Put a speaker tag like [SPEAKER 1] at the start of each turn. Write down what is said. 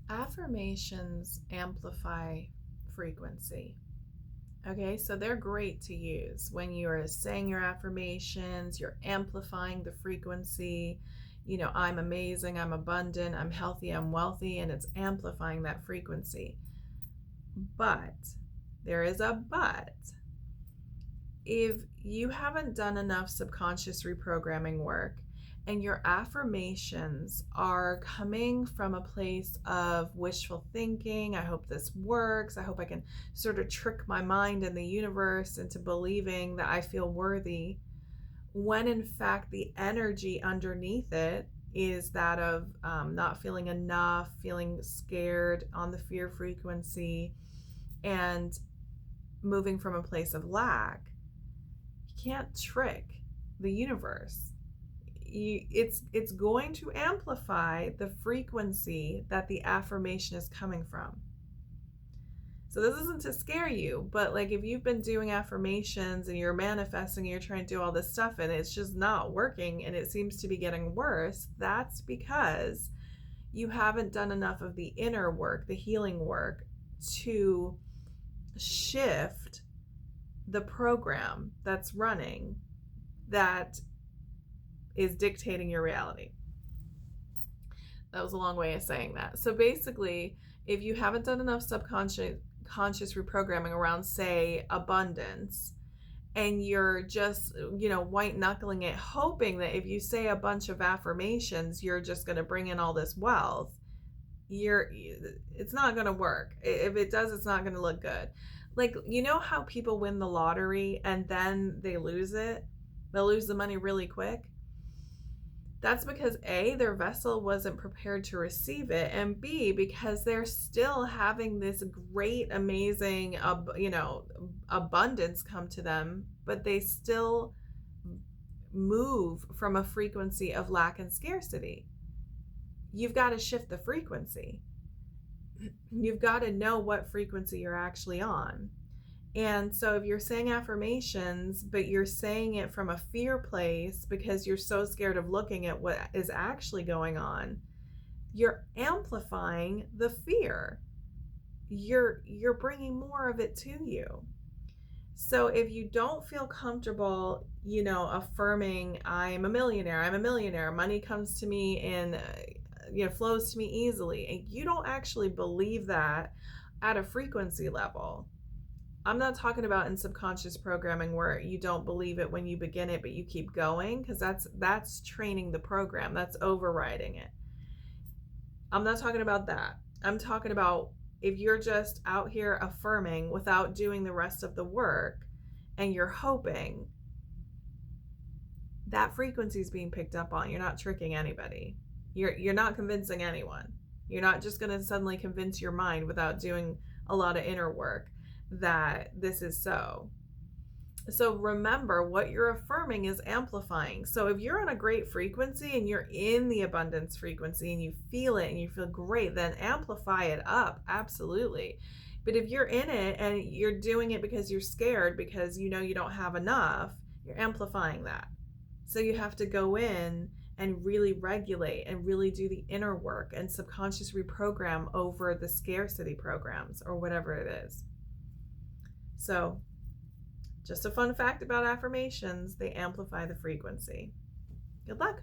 [SPEAKER 1] Affirmations amplify frequency. Okay, so they're great to use when you are saying your affirmations, you're amplifying the frequency. I'm amazing, I'm abundant, I'm healthy, I'm wealthy, and it's amplifying that frequency. But there is a but. If you haven't done enough subconscious reprogramming work and your affirmations are coming from a place of wishful thinking, I hope this works, I hope I can sort of trick my mind and the universe into believing that I feel worthy, when in fact the energy underneath it is that of not feeling enough, feeling scared on the fear frequency, and moving from a place of lack, can't trick the universe. It's going to amplify the frequency that the affirmation is coming from. So this isn't to scare you, but like if you've been doing affirmations and you're manifesting, you're trying to do all this stuff and it's just not working and it seems to be getting worse, that's because you haven't done enough of the inner work, the healing work, to shift the program that's running that is dictating your reality. That was a long way of saying that. So basically, if you haven't done enough subconscious reprogramming around, say, abundance, and you're just, white knuckling it, hoping that if you say a bunch of affirmations, you're just going to bring in all this wealth, it's not going to work. If it does, it's not going to look good. Like, how people win the lottery and then they lose it? They'll lose the money really quick. That's because A, their vessel wasn't prepared to receive it, and B, because they're still having this great, amazing, abundance come to them, but they still move from a frequency of lack and scarcity. You've got to shift the frequency. You've got to know what frequency you're actually on. And so if you're saying affirmations, but you're saying it from a fear place because you're so scared of looking at what is actually going on, you're amplifying the fear. You're bringing more of it to you. So if you don't feel comfortable, affirming, I'm a millionaire, money comes to me and flows to me easily, and you don't actually believe that at a frequency level. I'm not talking about in subconscious programming where you don't believe it when you begin it, but you keep going, because that's training the program. That's overriding it. I'm not talking about that. I'm talking about if you're just out here affirming without doing the rest of the work and you're hoping, that frequency is being picked up on. You're not tricking anybody. You're not convincing anyone. You're not just going to suddenly convince your mind without doing a lot of inner work that this is so. So remember, what you're affirming is amplifying. So if you're on a great frequency and you're in the abundance frequency and you feel it and you feel great, then amplify it up. Absolutely. But if you're in it and you're doing it because you're scared, because you don't have enough, you're amplifying that. So you have to go in and really regulate and really do the inner work and subconscious reprogram over the scarcity programs or whatever it is. So just a fun fact about affirmations, they amplify the frequency. Good luck.